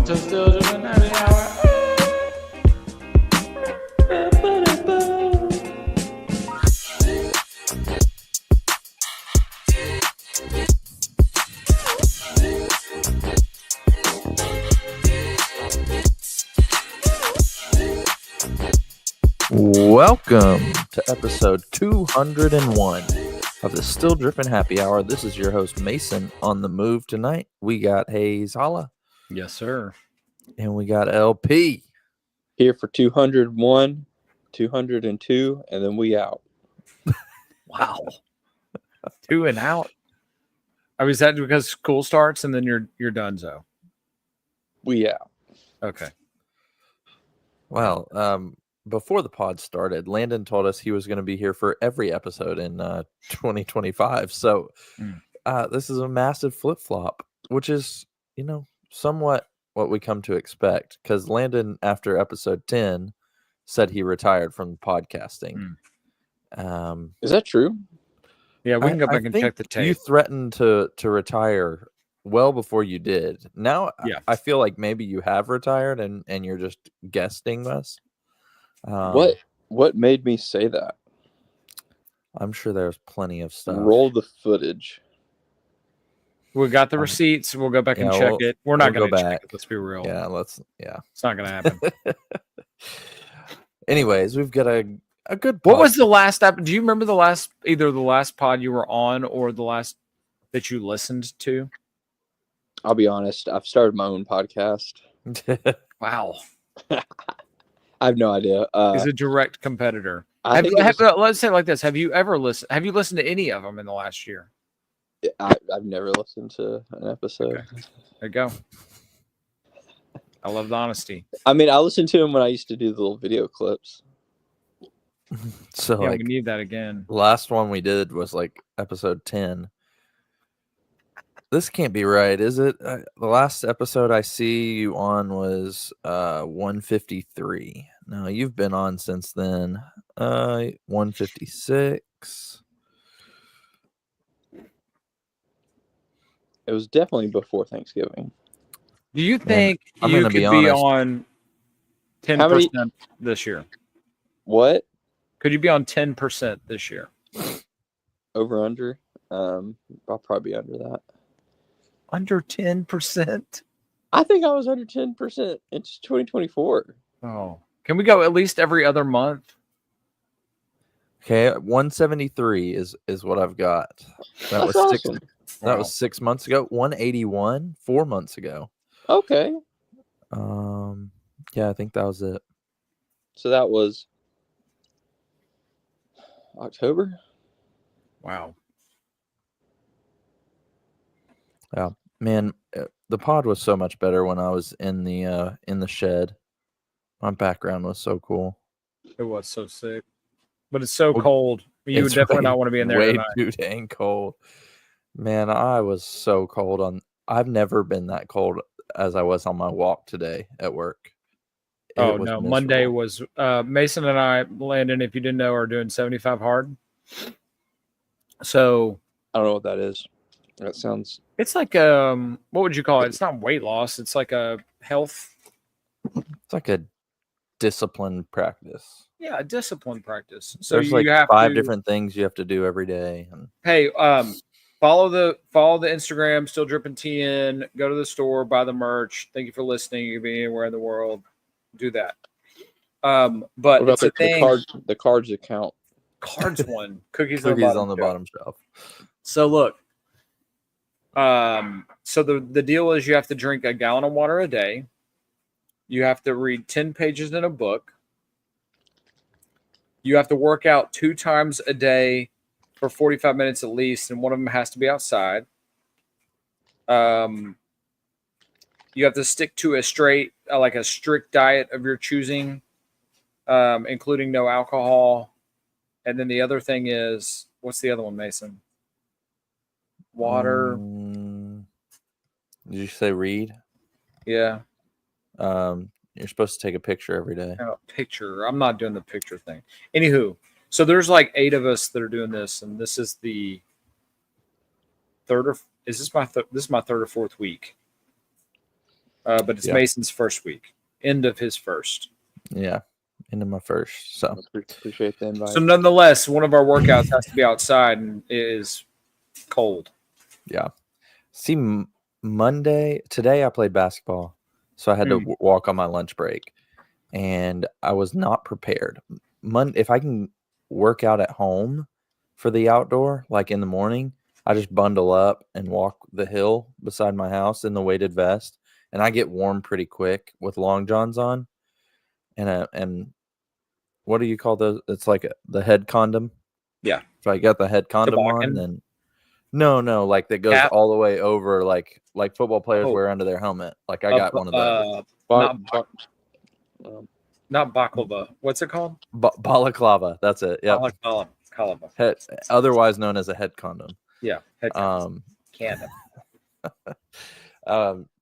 to Still Dripping Happy Hour. Welcome to episode 201 of the Still Dripping Happy Hour. This is your host, Mason. On the move tonight, we got Hayes Holla. Yes, sir. And we got LP. Here for 201, 202, and then we out. Wow. 2 and out. I mean, is that because school starts and then you're done, so? We out. Okay. Well, before the pod started, Landon told us he was going to be here for every episode in 2025. So this is a massive flip-flop, which is, somewhat what we come to expect. Because Landon, after episode 10, said he retired from podcasting. Is that true? Yeah, we can go back and check the tape. You threatened to retire well before you did. Now, yeah. I feel like maybe you have retired and you're just guesting us. What made me say that? I'm sure there's plenty of stuff. Roll the footage. We got the receipts. We'll go back and check it. We're not going to check it. Let's be real. Yeah, It's not going to happen. Anyways, we've got a good pod. What was the last do you remember either the last pod you were on or the last that you listened to? I'll be honest. I've started my own podcast. Wow. I have no idea. He's a direct competitor. Let's say it like this. Have you listened to any of them in the last year? I've never listened to an episode. Okay. There you go. I love the honesty. I mean, I listened to them when I used to do the little video clips. So yeah, we need that again. Last one we did was like episode 10. This can't be right, is it? The last episode I see you on was 153. No, you've been on since then. 156. It was definitely before Thanksgiving. Do you think you could be on 10% this year? What? Could you be on 10% this year? Over, under? I'll probably be under that. Under 10%? I think I was under 10% in 2024. Oh. Can we go at least every other month? Okay, 173 is what I've got. That was awesome. That was 6 months ago. 181 4 months ago. Okay. Yeah, I think that was it. So that was October. Wow. Yeah, man, the pod was so much better when I was in the shed. My background was so cool. It was so sick, but it's so cold. You would definitely not want to be in there. Way too dang cold, man. I was so cold I've never been that cold as I was on my walk today at work. Oh no, miserable. Monday was Mason and I, Landon, if you didn't know, are doing 75 hard. So I don't know what that is. That sounds. It's like what would you call it? It's not weight loss. It's like a health. It's like a discipline practice. Yeah, a discipline practice. So there's like have 5 different things you have to do every day. Hey, follow the Instagram, Still Dripping TN. Go to the store, buy the merch. Thank you for listening. You can be anywhere in the world. Do that. But what about the cards account? Cards one. Cookies on the bottom shelf. So look. So the deal is you have to drink a gallon of water a day. You have to read 10 pages in a book. You have to work out 2 times a day for 45 minutes at least, and one of them has to be outside. You have to stick to a strict diet of your choosing, including no alcohol. And then the other thing is, what's the other one, Mason? Water. Did you say read? Yeah. You're supposed to take a picture every day. Picture. I'm not doing the picture thing. Anywho, so there's like 8 of us that are doing this, and this is the third or this is my third or fourth week. but it's Mason's first week, end of his first. Yeah, into my first. So appreciate the invite. So nonetheless, one of our workouts has to be outside and it is cold. Yeah. See, today I played basketball, so I had to walk on my lunch break, and I was not prepared. If I can work out at home for the outdoor, like in the morning, I just bundle up and walk the hill beside my house in the weighted vest, and I get warm pretty quick with long johns on, and what do you call those? It's like the head condom. Yeah. If I got the head condom Toboggan? on, then no, like that goes Cap? all the way over, like football players wear under their helmet. Like I got one of those. Not baklava. What's it called? Balaclava. That's it. Yeah. Balaclava. Otherwise known as a head condom. Yeah. Head condom.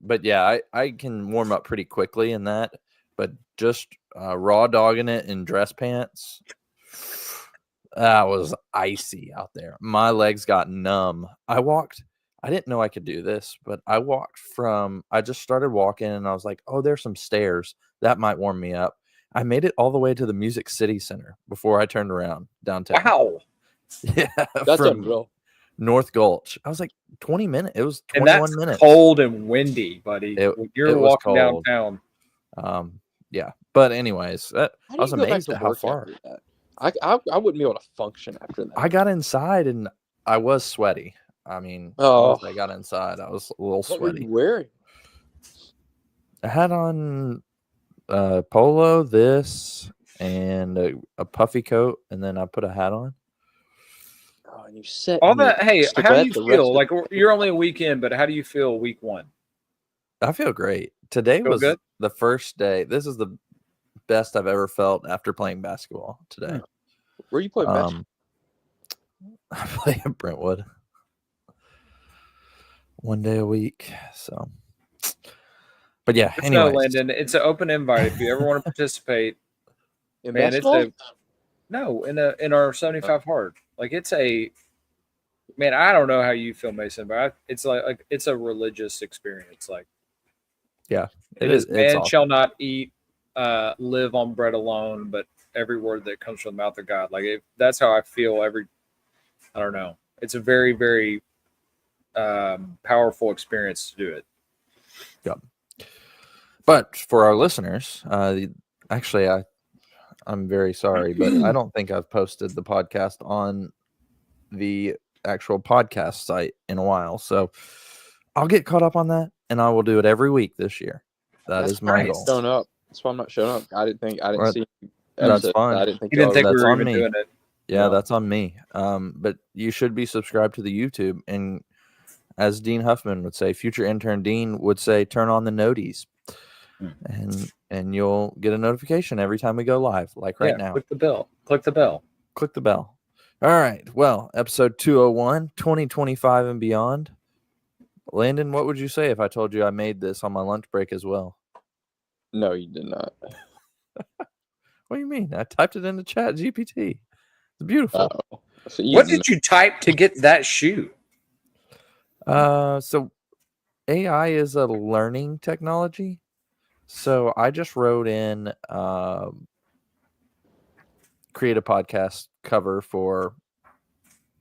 But yeah, I can warm up pretty quickly in that. But just raw dogging it in dress pants, that was icy out there. My legs got numb. I didn't know I could do this, but I just started walking and I was like, oh, there's some stairs. That might warm me up. I made it all the way to the Music City Center before I turned around downtown. Wow. Yeah. That's unreal. North Gulch. I was like 20 minutes. It was 21 minutes. Cold and windy, buddy. You're walking downtown. Yeah. But anyways, I was amazed at how far. I wouldn't be able to function after that. I got inside and I was sweaty. I mean, I got inside, I was a little sweaty. What were you wearing? I had on polo, and a puffy coat, and then I put a hat on. Oh, and you set all that. Hey, how do you feel? Like, you're only a weekend, but how do you feel week one? I feel great. Today was good? The first day. This is the best I've ever felt after playing basketball today. Where you play basketball? I play at Brentwood. One day a week. So, but yeah. Anyway, Landon, it's an open invite if you ever want to participate. In basketball? In our 75 hard. Like I don't know how you feel, Mason, but it's like it's a religious experience. Like, yeah, it is. Man awesome. Shall not eat, live on bread alone, but every word that comes from the mouth of God. Like that's how I feel. I don't know. It's a very, very powerful experience to do it. Yeah. But for our listeners, actually, I'm very sorry, but I don't think I've posted the podcast on the actual podcast site in a while. So I'll get caught up on that, and I will do it every week this year. That's my goal. Showing up. That's why I'm not showing up. I didn't see. That's fine. I didn't think we were even doing it. Yeah, that's on me. But you should be subscribed to the YouTube, and as Dean Huffman would say, future intern Dean would say, turn on the noties, and you'll get a notification every time we go live, like right now. Click the bell. Click the bell. All right. Well, episode 201, 2025 and beyond. Landon, what would you say if I told you I made this on my lunch break as well? No, you did not. What do you mean? I typed it into Chat GPT. It's beautiful. So what did you type to get that shoe? So AI is a learning technology. So I just wrote in create a podcast cover for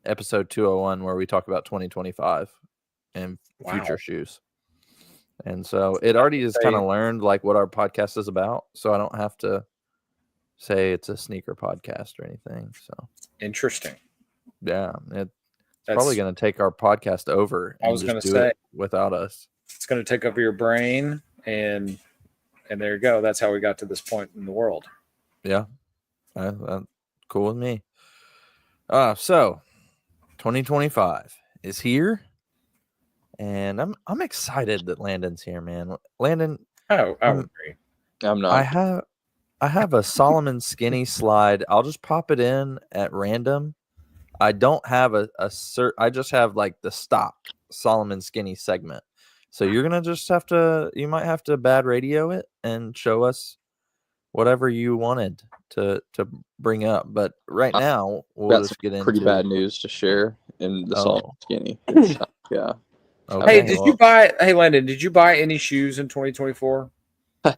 episode 201 where we talk about 2025 and future shoes. And so it already just kind of learned like what our podcast is about. So I don't have to say it's a sneaker podcast or anything. So interesting. Yeah. It's probably going to take our podcast over. I was going to say without us. It's going to take over your brain and there you go. That's how we got to this point in the world. Yeah. Cool with me. So 2025 is here. And I'm excited that Landon's here, man. Landon. Oh, I agree. I'm not. I have a Solomon Skinny slide. I'll just pop it in at random. I don't have I just have like the stock Solomon Skinny segment. So you're going to you might have to bad radio it and show us whatever you wanted to bring up. But right now, we'll just get into pretty bad news to share in the Solomon Skinny. Yeah. Okay, Hey, well, Hey, Landon, did you buy any shoes in 2024? I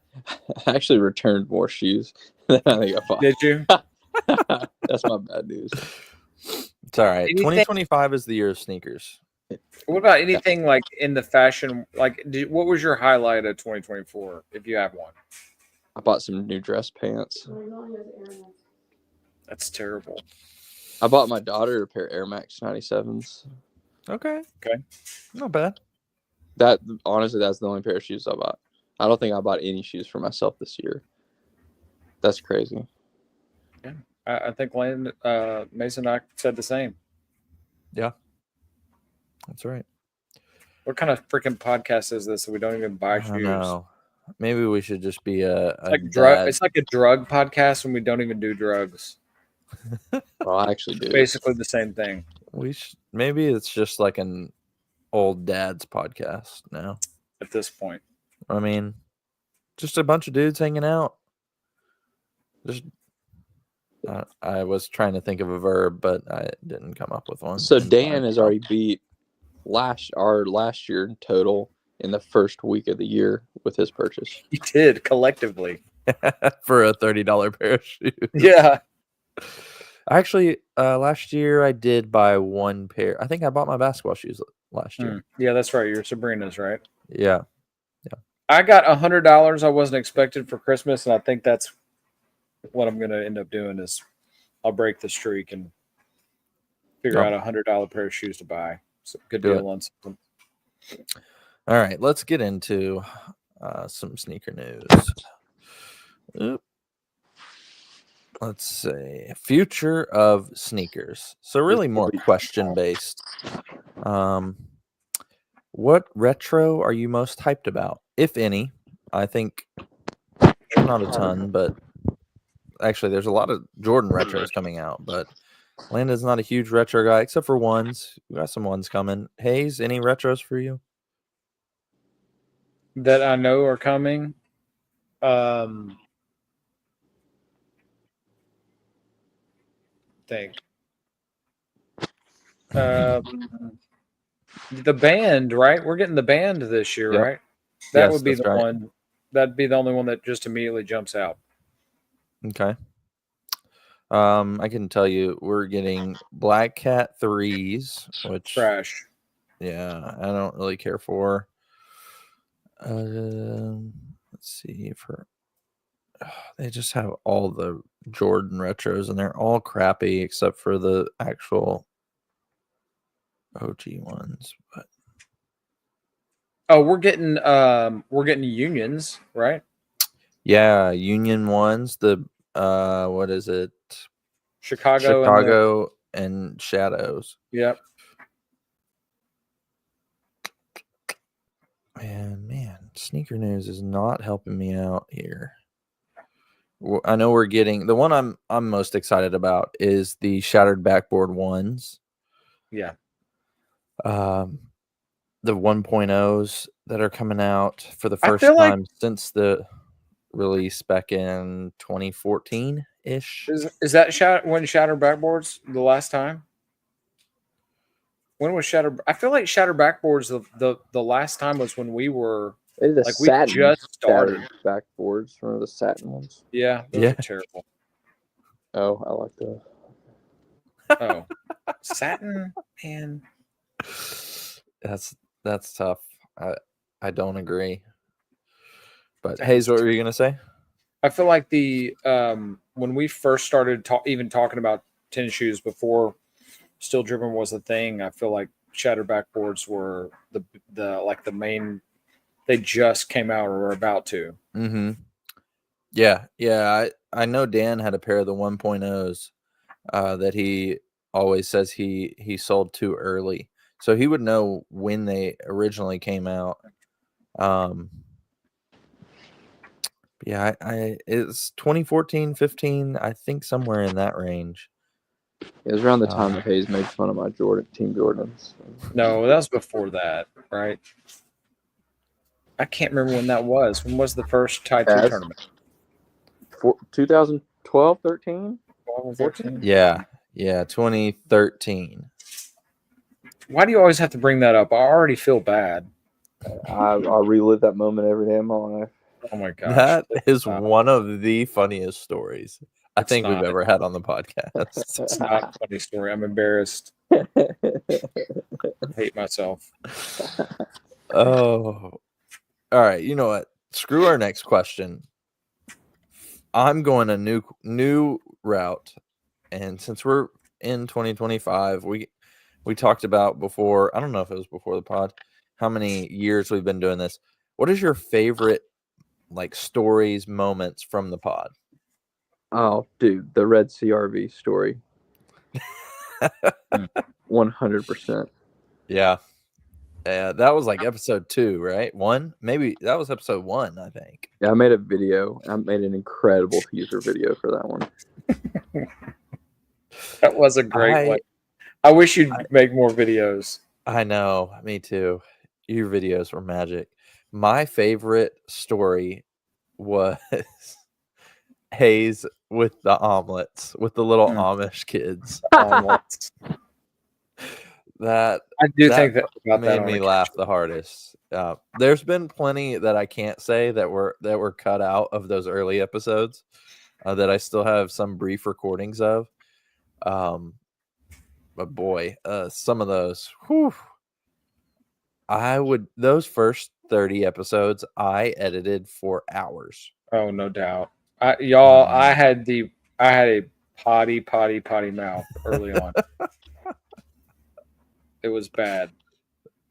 actually returned more shoes than I think I bought. Did you? That's my bad news. it's all right. Anything- 2025 is the year of sneakers. What about anything like in the fashion? Like, what was your highlight of 2024, if you have one? I bought some new dress pants. That's terrible. I bought my daughter a pair of Air Max 97s. Okay. Okay. Not bad. That honestly, that's the only pair of shoes I bought. I don't think I bought any shoes for myself this year. That's crazy. I think Mason and I said the same. That's right. What kind of freaking podcast is this that we don't even buy I shoes? don't know. Maybe we should just be a It's like a drug podcast when we don't even do drugs. Well, I actually do. Basically the same thing. Maybe it's just like an old dad's podcast now. At this point. I mean, just a bunch of dudes hanging out. Just, I was trying to think of a verb, but I didn't come up with one. So in Dan time. has already beat our last year in total in the first week of the year with his purchase. You did collectively. for a $30 pair of shoes. Yeah. Actually, last year I did buy one pair. I think I bought my basketball shoes last year. Yeah, that's right. You're Sabrina's, right? Yeah. I got $100 I wasn't expected for Christmas, and I think that's what I'm gonna end up doing is I'll break the streak and figure out $100 pair of shoes to buy. So good Do deal on something. All right, let's get into some sneaker news. Oop. Let's see. Future of sneakers. So really more question based. What retro are you most hyped about, if any? I think not a ton, but actually there's a lot of Jordan retros coming out, but Landon's not a huge retro guy except for ones. We got some ones coming. Hayes, any retros for you? That I know are coming. Think. The band, right? We're getting the band this year, Yep. right? That Yes, would be that's the right. one. That'd be the only one that just immediately jumps out. Okay. I can tell you we're getting Black Cat 3s, which Trash. yeah, I don't really care for. Let's see for they just have all the Jordan retros and they're all crappy except for the actual OG ones. But Oh, we're getting unions, right? yeah, Union ones, the what is it? Chicago. And Shadows. Yep. And man, sneaker news is not helping me out here. I know we're getting the one I'm most excited about is the shattered backboard ones. Yeah. The 1.0s that are coming out for the I first feel like- time since the release back in 2014 ish. Is that when Shattered Backboards the last time? When was Shattered? I feel like Shattered Backboards the last time was when we were Maybe the like we satin just started. backboards. Remember the satin ones? Yeah, those Yeah. are terrible. Oh, I like those. Oh, satin, man. That's tough. I don't agree. But That's Hayes, what were you gonna say? I feel like the when we first started even talking about tennis shoes before Steel Driven was a thing, I feel like Shattered Backboards were the main. They just came out or were about to. Mm-hmm. Yeah. I know Dan had a pair of the 1.0s that he always says he sold too early, so he would know when they originally came out. Yeah, it's 2014, 15, I think somewhere in that range. It was around the time that Hayes made fun of my Team Jordans. No, that was before that, right? I can't remember when that was. When was the first Tie 2 Yes. tournament? 2012, 13? 14? Yeah, 2013. Why do you always have to bring that up? I already feel bad. I relive that moment every day of my life. Oh my gosh. That is stop. one of the funniest stories I It's think we've not. ever had on the podcast. It's not a funny story. I'm embarrassed. I hate myself. Oh, all right. You know what? Screw our next question. I'm going a new route, and since we're in 2025, we talked about before. I don't know if it was before the pod. How many years we've been doing this? What is your favorite like stories, moments from the pod? Oh, dude, the Red CRV story. 100%. Yeah. That was like episode 2, right? 1? Maybe that was episode 1, I think. Yeah, I made a video. I made an incredible teaser video for that one. That was a great one. I wish you'd make more videos. I know. Me too. Your videos were magic. My favorite story was Hayes with the omelets, with the little Amish kids. Omelets. That I do think that about made that me laugh the hardest. There's been plenty that I can't say that were cut out of those early episodes that I still have some brief recordings of. But boy, some of those, whew, those first 30 episodes I edited for hours. Oh, no doubt. I had a potty mouth early on. It was bad.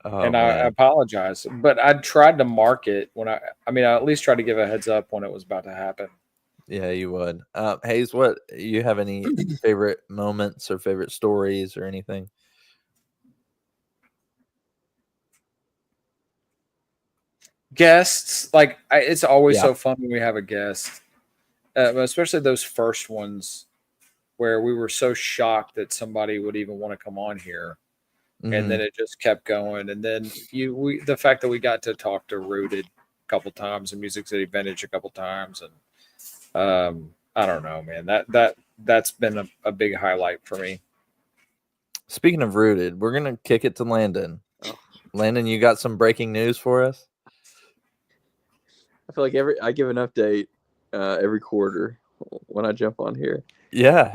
And I apologize, but I tried to mark it when I at least tried to give a heads up when it was about to happen. Yeah, you would. Hayes, what you have any favorite moments or favorite stories or anything? Guests, like it's always so fun when we have a guest, especially those first ones where we were so shocked that somebody would even want to come on here. And then it just kept going. And then the fact that we got to talk to Rooted a couple times and Music City Vintage a couple times, and I don't know, man. That's been a big highlight for me. Speaking of Rooted, we're gonna kick it to Landon. Landon, you got some breaking news for us? I feel like I give an update every quarter when I jump on here. Yeah,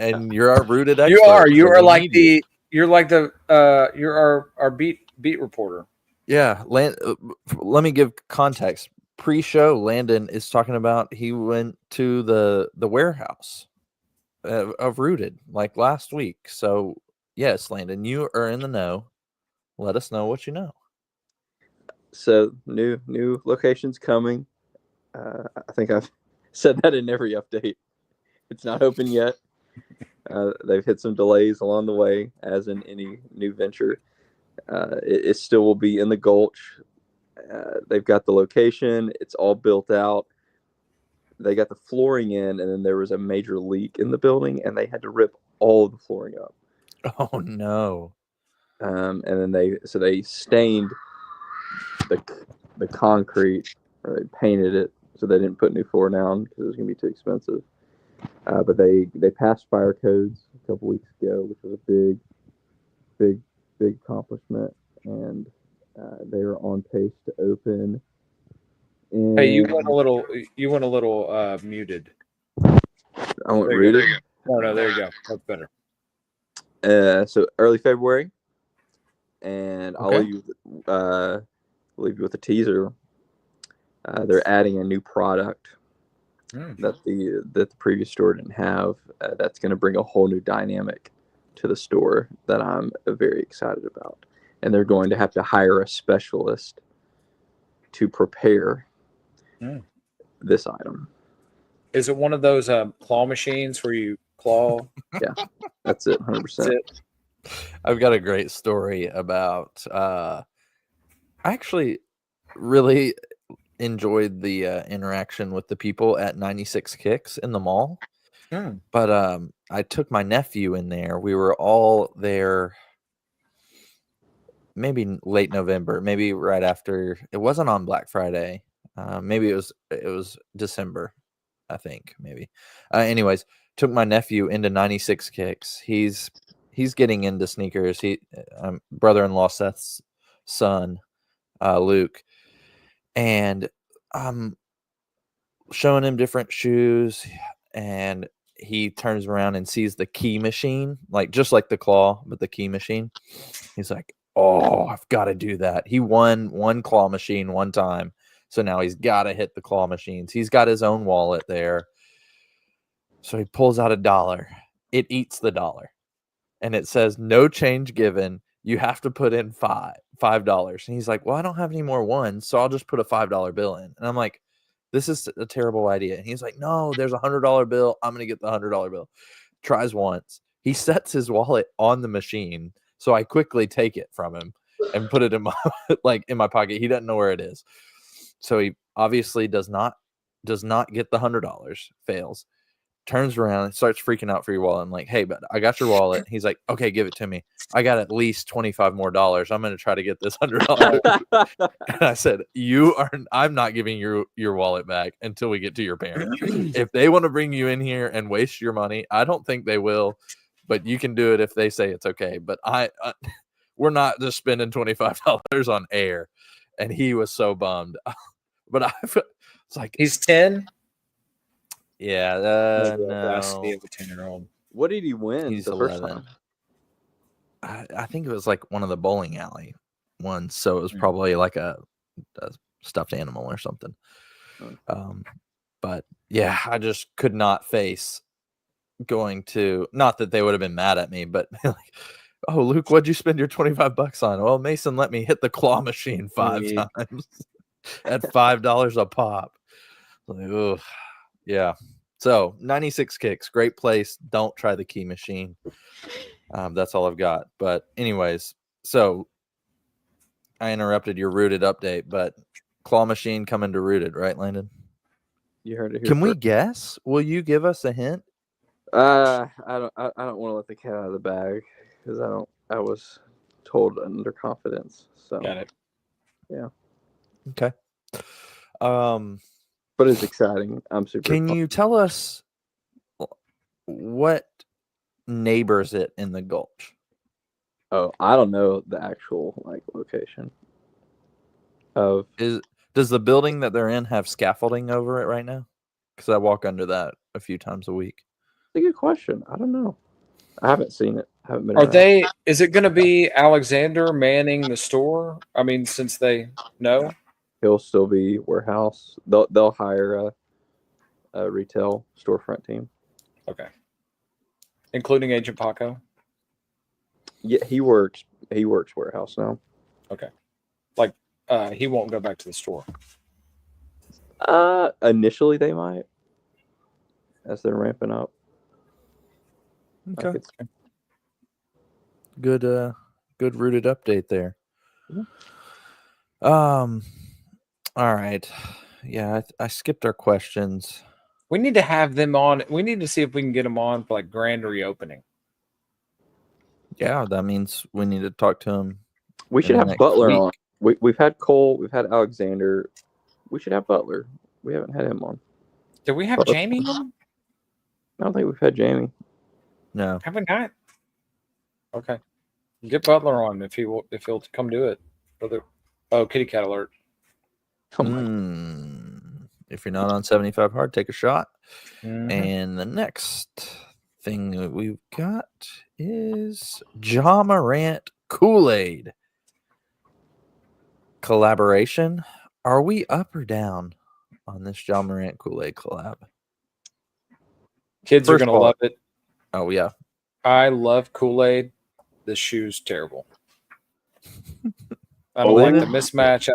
and you're our Rooted expert. You're our beat reporter. Yeah, let me give context. Pre-show, Landon is talking about he went to the warehouse of Rooted like last week. So yes, Landon, you are in the know. Let us know what you know. So new locations coming. I think I've said that in every update. It's not open yet. They've hit some delays along the way, as in any new venture. It still will be in the Gulch. They've got the location. It's all built out. They got the flooring in, and then there was a major leak in the building, and they had to rip all of the flooring up. Oh no! And then they stained the concrete, or they painted it, so they didn't put new floor down because it was going to be too expensive. But they passed fire codes a couple weeks ago, which was a big accomplishment, and they are on pace to open. Hey, you went a little muted. I went muted. No, there you go. That's better. So early February, and I'll leave you with a teaser. They're adding a new product that the previous store didn't have. That's going to bring a whole new dynamic to the store that I'm very excited about. And they're going to have to hire a specialist to prepare this item. Is it one of those claw machines where you claw? Yeah, that's it, 100%. I've got a great story about. I actually really enjoyed the interaction with the people at 96 Kicks in the mall. But I took my nephew in there. We were all there maybe late November, maybe right after. It wasn't on Black Friday. Maybe it was December, I think, maybe. Anyways, took my nephew into 96 Kicks. He's he's getting into sneakers. He brother-in-law Seth's son, Luke, and I'm showing him different shoes, and he turns around and sees the key machine, like just like the claw, but the key machine. He's like, "Oh, I've got to do that." He won one claw machine one time, so now he's got to hit the claw machines. He's got his own wallet there, so he pulls out $1. It eats the dollar, and it says no change given. You have to put in $5. And he's like, "Well, I don't have any more ones, so I'll just put a $5 bill in." And I'm like, "This is a terrible idea." And he's like, "No, there's a $100 bill. I'm gonna get the $100 bill." Tries once. He sets his wallet on the machine, so I quickly take it from him and put it in my in my pocket. He doesn't know where it is, so he obviously does not get the $100. Fails. Turns around and starts freaking out for your wallet. I'm like, "Hey, bud, I got your wallet." He's like, "Okay, give it to me. I got at least $25 more. I'm going to try to get this $100. And I said, I'm not giving your wallet back until we get to your parents. If they want to bring you in here and waste your money, I don't think they will, but you can do it if they say it's okay. But we're not just spending $25 on air." And he was so bummed. But it's like, He's 10. yeah, Audacity no. of a 10-year-old. What did he win He's the first 11. time? I think it was like one of the bowling alley ones, so it was Mm. probably like a stuffed animal or something. But yeah, I just could not face going to, not that they would have been mad at me, but like, "Oh, Luke, what'd you spend your $25 on?" "Well, Mason let me hit the claw machine 5 Yeah. times at $5 a pop." Like, ugh. Yeah. So 96 kicks, great place. Don't try the key machine. That's all I've got. But anyways, so I interrupted your Rooted update, but claw machine coming to Rooted, right, Landon? You heard it here. Can we guess? Will you give us a hint? I don't want to let the cat out of the bag because I was told under confidence. So Got it. Okay. but it's exciting. I'm super. Can pumped. you tell us what neighbors it in the Gulch? Oh, I don't know the actual location of. Does the building that they're in have scaffolding over it right now? Because I walk under that a few times a week. That's a good question. I don't know. I haven't seen it. I haven't been. Are around. they? Is it going to be Alexander manning the store? I mean, since they know. He'll still be warehouse. They'll hire a retail storefront team. Okay. Including Agent Paco. Yeah, he works warehouse now. Okay. He won't go back to the store. Initially they might, as they're ramping up. Okay. Good Rooted update there. Yeah. All right. Yeah, I skipped our questions. We need to have them on. We need to see if we can get them on for grand reopening. Yeah, that means we need to talk to him. We should the have next Butler week. on. We've had Cole, we've had Alexander. We should have Butler. We haven't had him on. Did we have Jamie on? I don't think we've had Jamie. No. Have we not? Okay. Get Butler on if he'll come do it. Kitty cat alert. Oh my If you're not on 75 hard, take a shot. Mhm. And the next thing that we've got is Ja Morant Kool-Aid collaboration. Are we up or down on this Ja Morant Kool-Aid collab? Kids are First going of to all- love it. Oh, yeah. I love Kool-Aid. This shoe's terrible. I don't Oh, like yeah? the mismatch.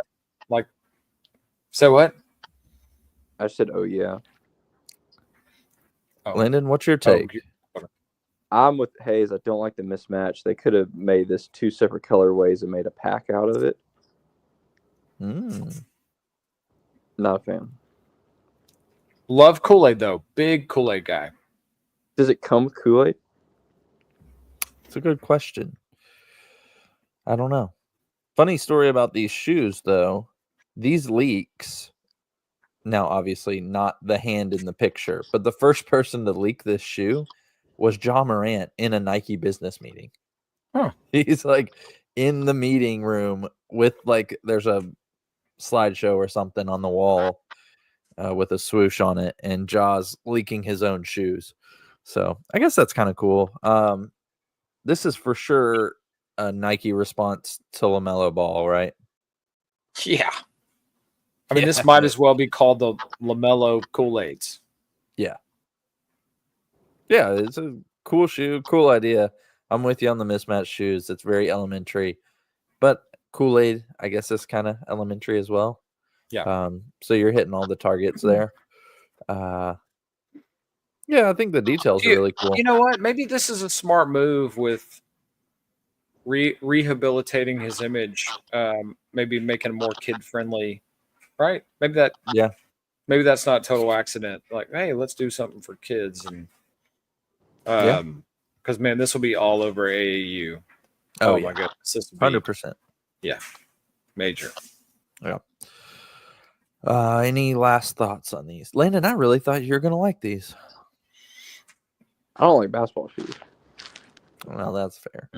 So what? I said, oh yeah. Oh. Lyndon, what's your take? I'm with Hayes. I don't like the mismatch. They could have made this 2 separate colorways and made a pack out of it. Not a fan. Love Kool-Aid though. Big Kool-Aid guy. Does it come with Kool-Aid? It's a good question. I don't know. Funny story about these shoes, though. These leaks, now obviously not the hand in the picture, but the first person to leak this shoe was John Morant in a Nike business meeting. Huh. He's like in the meeting room with like there's a slideshow or something on the wall with a swoosh on it, and Ja's leaking his own shoes. So I guess that's kind of cool. This is for sure a Nike response to LaMelo Ball, right? Yeah. I mean, Yeah. this might as well be called the LaMelo Kool-Aids. Yeah, it's a cool shoe, cool idea. I'm with you on the mismatched shoes. It's very elementary, but Kool-Aid, I guess, is kind of elementary as well. Yeah. So you're hitting all the targets there. Yeah, I think the details are really cool. You know what? Maybe this is a smart move with rehabilitating his image. Maybe making him more kid-friendly, right? Maybe that's not total accident. Like, hey, let's do something for kids, and because man, this will be all over AAU. Oh, my yeah. goodness, this will be 100%. major. Yeah. Any last thoughts on these? Landon, I really thought you were going to like these. I don't like basketball shoes. Well, that's fair.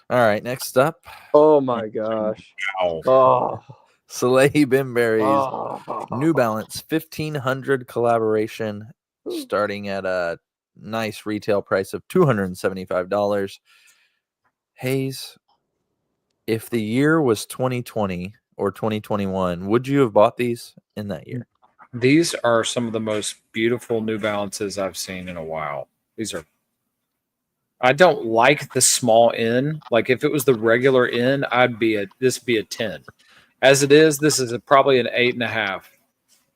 All right, next up. Oh my gosh. Wow. Oh. Salehi Bimberry's Oh. New Balance 1500 collaboration, starting at a nice retail price of $275. Hayes, if the year was 2020 or 2021, would you have bought these in that year? These are some of the most beautiful New Balances I've seen in a while. I don't like the small N. Like if it was the regular N, this would be a 10. As it is, this is probably an 8.5.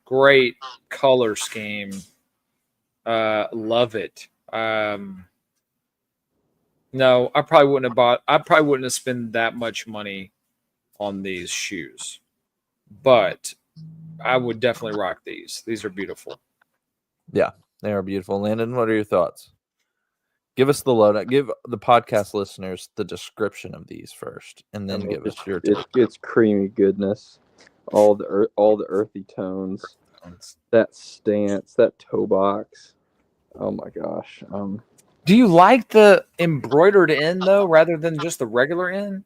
Great color scheme. Love it. No, I probably wouldn't have spent that much money on these shoes. But I would definitely rock these. These are beautiful. Yeah, they are beautiful. Landon, what are your thoughts? Give us the lowdown. Give the podcast listeners the description of these first, and then give us your take. It's creamy goodness. All the earthy tones. That stance, that toe box. Oh my gosh. Do you like the embroidered N though, rather than just the regular N?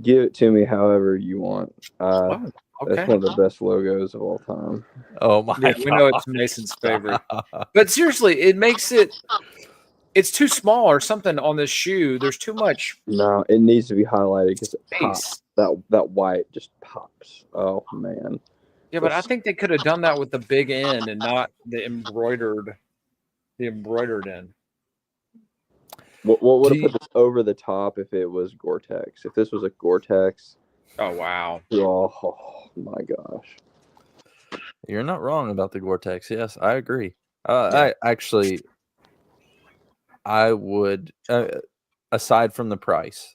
Give it to me however you want. Okay. That's one of the best logos of all time. Oh my Yeah, we know it's Mason's favorite. But seriously, it makes it's too small or something on this shoe. There's too much. No, it needs to be highlighted because it Space. pops. That white just pops. Oh man. Yeah, but I think they could have done that with the big N and not the embroidered N. What would have put this over the top if it was Gore-Tex? If this was a Gore-Tex. Oh wow. Oh my gosh. You're not wrong about the Gore-Tex. Yes, I agree. Yeah. I would, aside from the price,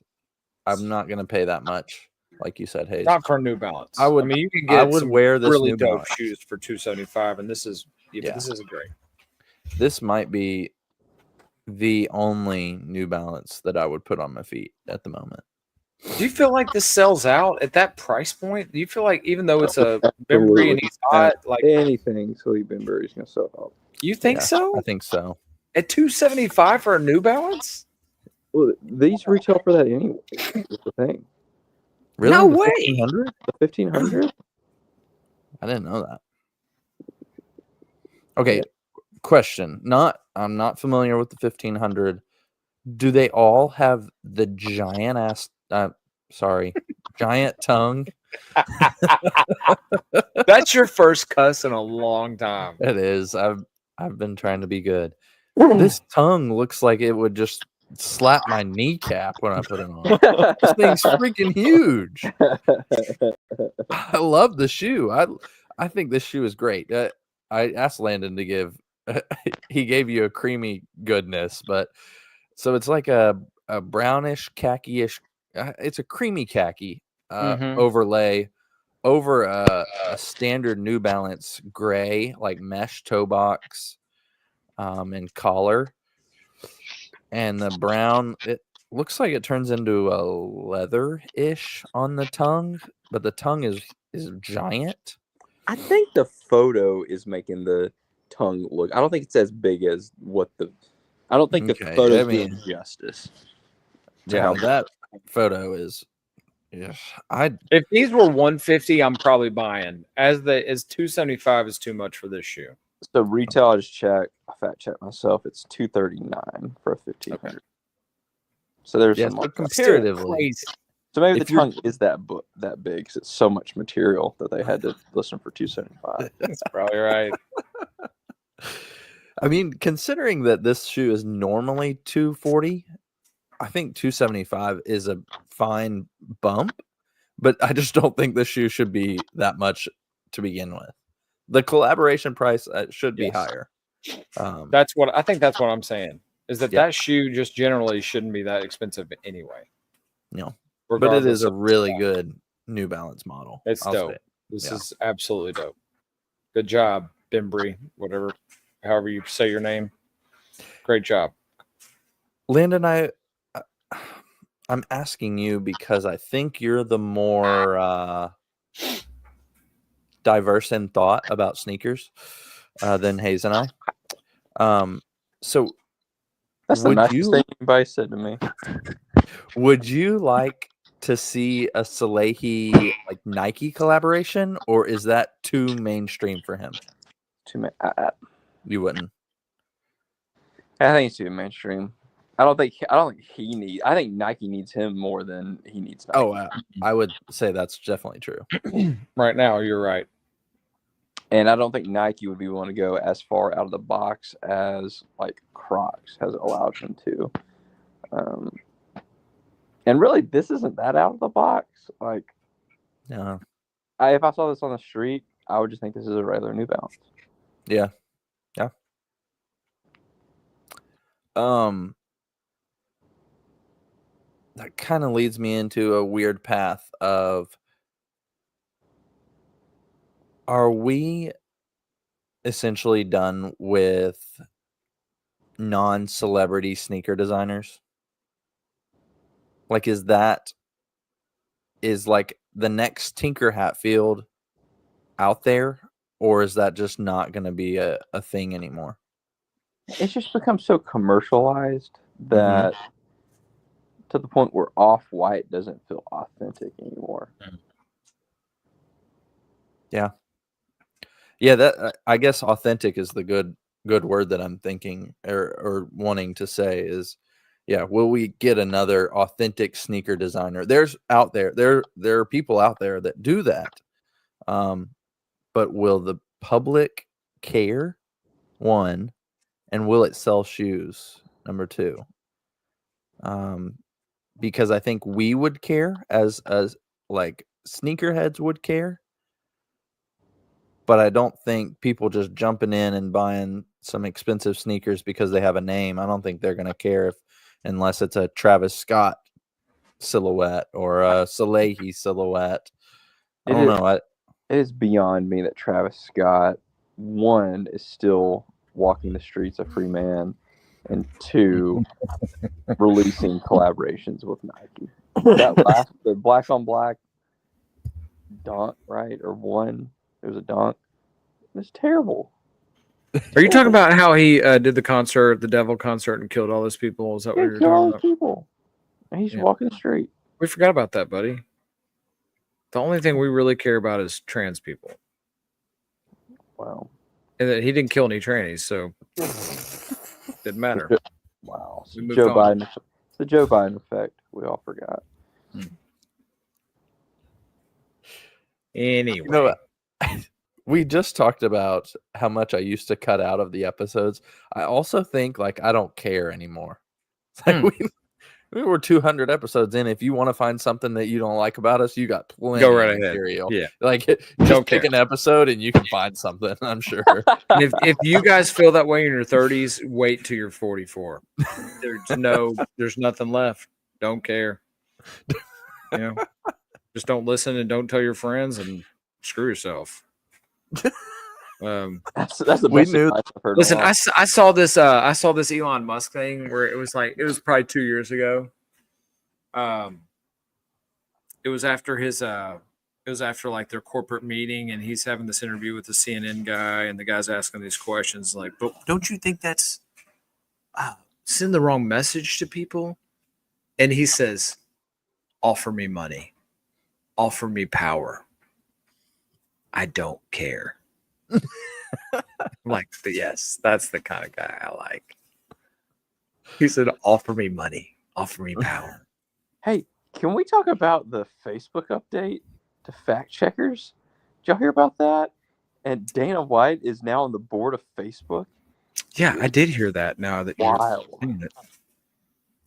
I'm not going to pay that much, like you said, Hayes. Not for New Balance. I mean, you can get some wear this really New dope Balance shoes for $275, and this is this is great. This might be the only New Balance that I would put on my feet at the moment. Do you feel like this sells out at that price point? Do you feel like even though it's a Bembry and he's hot, like anything, Salehi Bembury's gonna sell out. you think so? I think so. At $275 for a New Balance? Well, these retail for that anyway. That's the thing. Really? No The way. 1500? The 1500. I didn't know that. Okay, question. I'm not familiar with the 1500. Do they all have the giant tongue? That's your first cuss in a long time. It is. I've been trying to be good. This tongue looks like it would just slap my kneecap when I put it on. This thing's freaking huge. I love the shoe. I think this shoe is great. I asked Landon to give. He gave you a creamy goodness, but so it's like a brownish khaki-ish. It's a creamy khaki overlay over a standard New Balance gray, like mesh toe box, and collar. And the brown, it looks like it turns into a leather-ish on the tongue, but the tongue is giant. I think the photo is making the tongue look. I don't think it's as big as what the. I don't think the Okay, photo's I mean, doing justice. Yeah, that photo is. Yeah, If these were 150, I'm probably buying. As 275 is too much for this shoe. So retail, I just checked. I fact checked myself. It's $239 for a 1500. Okay. So there's Yeah, some. so markup. comparatively, Crazy. So maybe if the you're- tongue is that big because it's so much material that they had to listen for $275. That's probably right. I mean, considering that this shoe is normally $240, I think $275 is a fine bump, but I just don't think this shoe should be that much to begin with. The collaboration price should be Yes. higher. That's what I'm saying. Is that Yeah. that shoe just generally shouldn't be that expensive anyway. No, but it regardless is a of the really style. good New Balance model. It's I'll dope. say. This Yeah. is absolutely dope. Good job, Bimbry, however you say your name. Great job. Landon, I'm asking you because I think you're the more diverse in thought about sneakers than Hayes and I. So That's the would nicest you thing anybody said to me. would you like to see a Salehi like Nike collaboration, or is that too mainstream for him? You wouldn't. I think it's too mainstream. I don't think he needs. I think Nike needs him more than he needs Nike. Oh, I would say that's definitely true. Right now, you're right. And I don't think Nike would be willing to go as far out of the box as like Crocs has allowed him to. And really, this isn't that out of the box. Like, Yeah. if I saw this on the street, I would just think this is a regular New Balance. Yeah. Yeah. That kind of leads me into a weird path of, are we essentially done with non-celebrity sneaker designers? Like, is like the next Tinker Hatfield out there, or is that just not going to be a thing anymore? It's just become so commercialized that to the point where Off-White doesn't feel authentic anymore. Yeah. Yeah, that I guess authentic is the good word that I'm thinking or wanting to say is, yeah, will we get another authentic sneaker designer? There are people out there that do that. But will the public care? One, and will it sell shoes? Number two. Because I think we would care as like sneakerheads would care. But I don't think people just jumping in and buying some expensive sneakers because they have a name. I don't think they're going to care unless it's a Travis Scott silhouette or a Salehi silhouette. I don't know. It is beyond me that Travis Scott, one, is still walking the streets a free man, and two, releasing collaborations with Nike. The black on black dunk, right? Or one. It was a dunk. It's terrible. Are you talking about how he did the Devil concert, and killed all those people? Is that what you're Kill all talking the about? people. And he's walking the street. We forgot about that, buddy. The only thing we really care about is trans people. Wow. And that he didn't kill any trannies, so didn't matter. Wow. It's We the moved Joe on. Biden. It's the Joe Biden effect. We all forgot. Anyway, We just talked about how much I used to cut out of the episodes. I also think like I don't care anymore. It's like we were 200 episodes in. If you want to find something that you don't like about us, you got plenty Go right of ahead. material. Yeah. Like just pick an episode and you can find something, I'm sure. if you guys feel that way in your 30s, wait till you're 44. There's nothing left. Don't care. You know, just don't listen and don't tell your friends and screw yourself. That's the We best knew- advice I've heard. Listen, I saw this Elon Musk thing where it was probably 2 years ago. It was after his It was after like their corporate meeting, and he's having this interview with the CNN guy, and the guy's asking these questions like, "But don't you think that's send the wrong message to people?" And he says, "Offer me money, offer me power. I don't care." Like, yes, that's the kind of guy I like. He said, "Offer me money, offer me power." Hey, can we talk about the Facebook update to fact checkers? Did y'all hear about that? And Dana White is now on the board of Facebook. Yeah, I did hear that. Now that Wild. you're saying it.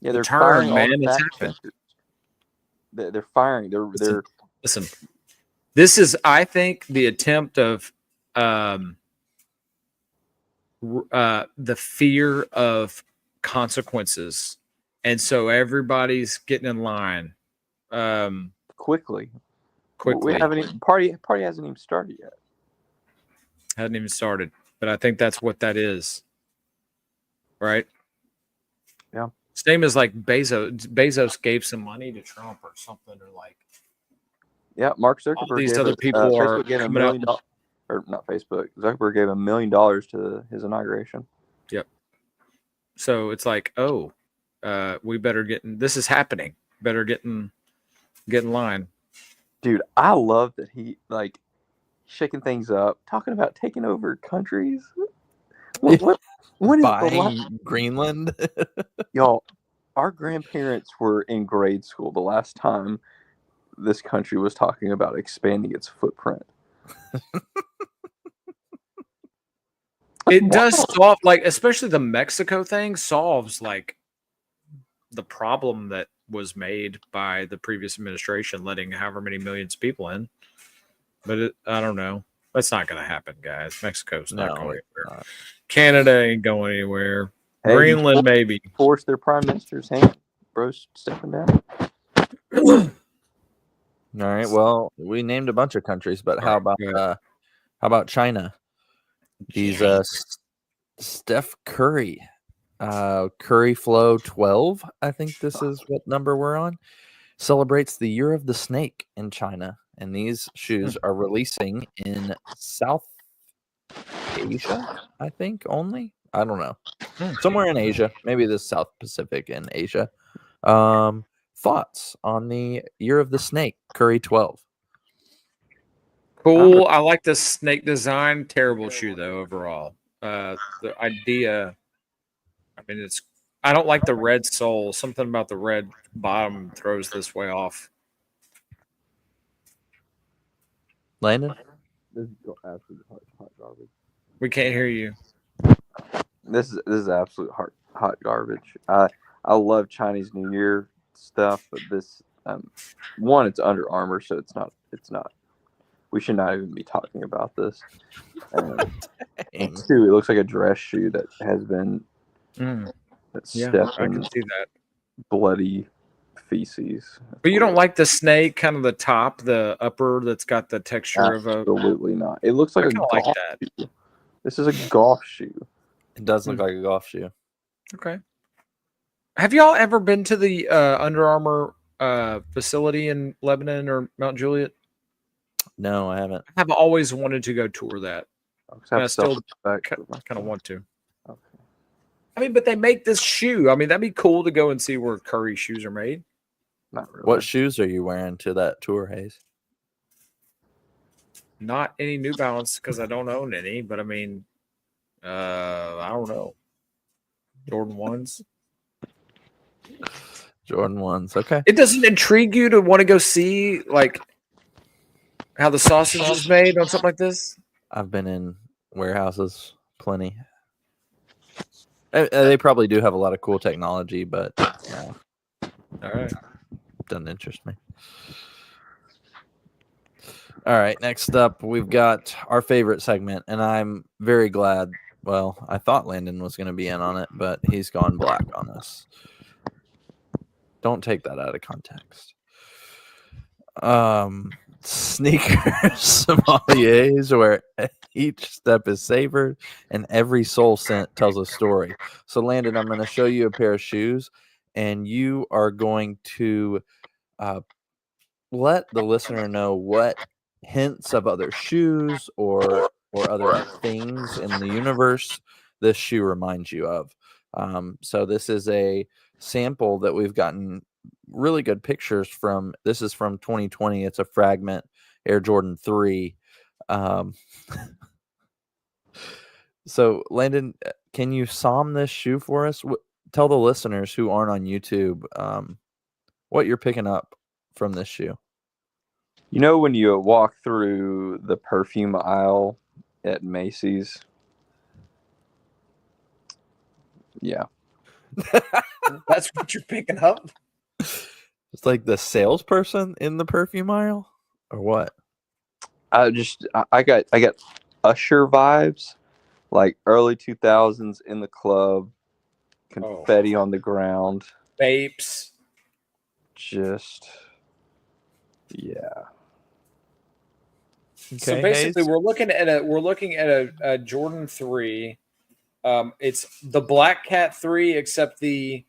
Yeah, they're Turn, firing all man, the it's fact happened. checkers. They're firing. They're Listen, this is, I think, the attempt of the fear of consequences, and so everybody's getting in line quickly. quickly. We haven't even, party hasn't even started yet. Hadn't even started, but I think that's what that is, right? Yeah. Same as like Bezos gave some money to Trump or something, or like Yeah, Mark all Zuckerberg. these gave other people are Facebook gave $1 coming out. million, or not Facebook. Zuckerberg gave $1 million to his inauguration. Yep. So it's like, oh, we better get in. This is happening. Better get in line. Dude, I love that he like shaking things up, talking about taking over countries. When is the Buying last, Greenland? y'all? Our grandparents were in grade school the last time this country was talking about expanding its footprint. It does solve, like, especially the Mexico thing solves like the problem that was made by the previous administration, letting however many millions of people in. But I don't know. That's not going to happen, guys. Mexico's not going anywhere. Not. Canada ain't going anywhere. Hey, Greenland, maybe. Force their prime minister's hand. Bro's stepping down. All right. Well, we named a bunch of countries, but how about China? He's Steph Curry. Curry Flow 12, I think this is what number we're on, celebrates the Year of the Snake in China. And these shoes are releasing in South Asia, I think, only. I don't know. Somewhere in Asia, maybe the South Pacific and Asia. Thoughts on the Year of the Snake, Curry 12? Cool. I like the snake design. Terrible shoe, though, overall. The idea, I mean, I don't like the red sole. Something about the red bottom throws this way off. Landon? This is absolute hot garbage. We can't hear you. This is absolute hot garbage. I love Chinese New Year stuff, but this one, it's Under Armour, so it's not. We should not even be talking about this. And two, it looks like a dress shoe that has been stepped I in can see that. bloody feces. But you don't like the snake, kind of the top, the upper that's got the texture of a. Absolutely not. It looks like I a kinda golf like that. shoe. This is a golf shoe. It does look like a golf shoe. Okay. Have y'all ever been to the Under Armour facility in Lebanon or Mount Juliet? No, I haven't. I've always wanted to go tour that. I still kind of want to. Okay. I mean, but they make this shoe. I mean, that'd be cool to go and see where Curry shoes are made. Not really. What shoes are you wearing to that tour, Hayes? Not any New Balance because I don't own any, but I mean, I don't know. Jordan 1s. Jordan 1s. Okay. It doesn't intrigue you to want to go see like how the sausage is made on something like this? I've been in warehouses plenty. They probably do have a lot of cool technology, but All right. Doesn't interest me. All right, next up, we've got our favorite segment, and I'm very glad. Well, I thought Landon was going to be in on it, but he's gone black on us. Don't take that out of context. Sneaker sommeliers, where each step is savored and every sole scent tells a story. So, Landon, I'm going to show you a pair of shoes, and you are going to let the listener know what hints of other shoes or other things in the universe this shoe reminds you of. So this is a sample that we've gotten really good pictures from. This is from 2020. It's a fragment Air Jordan 3. So Landon, can you psalm this shoe for us? Tell the listeners who aren't on YouTube what you're picking up from this shoe. You know when you walk through the perfume aisle at Macy's? Yeah. That's what you're picking up. It's like the salesperson in the perfume aisle, or what? I got Usher vibes, like early 2000s in the club, confetti on the ground. Vapes. Just yeah. Okay, So basically, Hayes? we're looking at a Jordan 3. It's the Black Cat 3, except the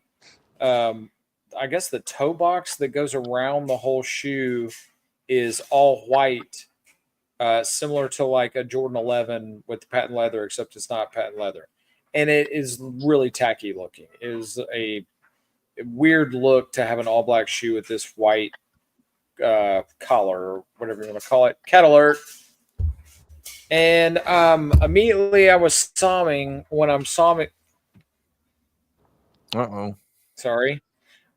I guess the toe box that goes around the whole shoe is all white, similar to like a Jordan 11 with the patent leather, except it's not patent leather, and it is really tacky looking. It is a weird look to have an all black shoe with this white collar or whatever you want to call it. Cat alert. And immediately I was psalming when I'm psalming. Uh-oh. Sorry.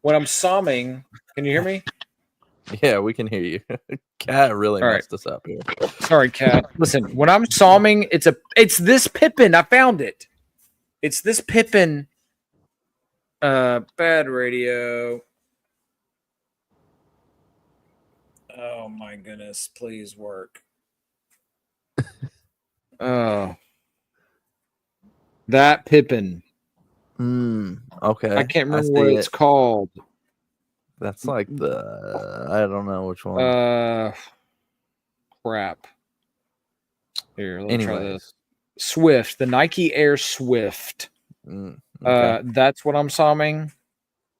When I'm psalming, can you hear me? Yeah, we can hear you. Cat really All right. messed us up here. Sorry, Cat. Listen, when I'm psalming, it's this Pippin. I found it. It's this Pippin. Bad radio. Oh my goodness! Please work. Oh, that Pippin. Okay. I can't remember see what it's called. That's like I don't know which one. Crap. Here, let me try this. Anyways. Swift, the Nike Air Swift. Okay. That's what I'm psalming.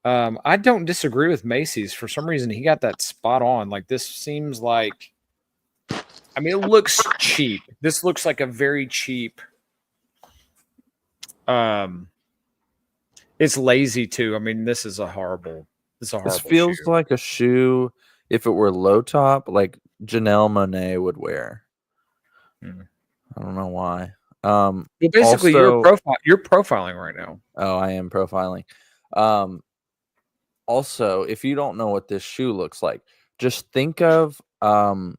I don't disagree with Macy's. For some reason, he got that spot on. Like, this seems like, I mean, it looks cheap. This looks like a very cheap. It's lazy too. I mean, this is a horrible. This feels shoe. like a shoe if it were low top, like Janelle Monáe would wear. I don't know why. Well, basically, also, you're profiling right now. Oh, I am profiling. Also, if you don't know what this shoe looks like, just think of I'm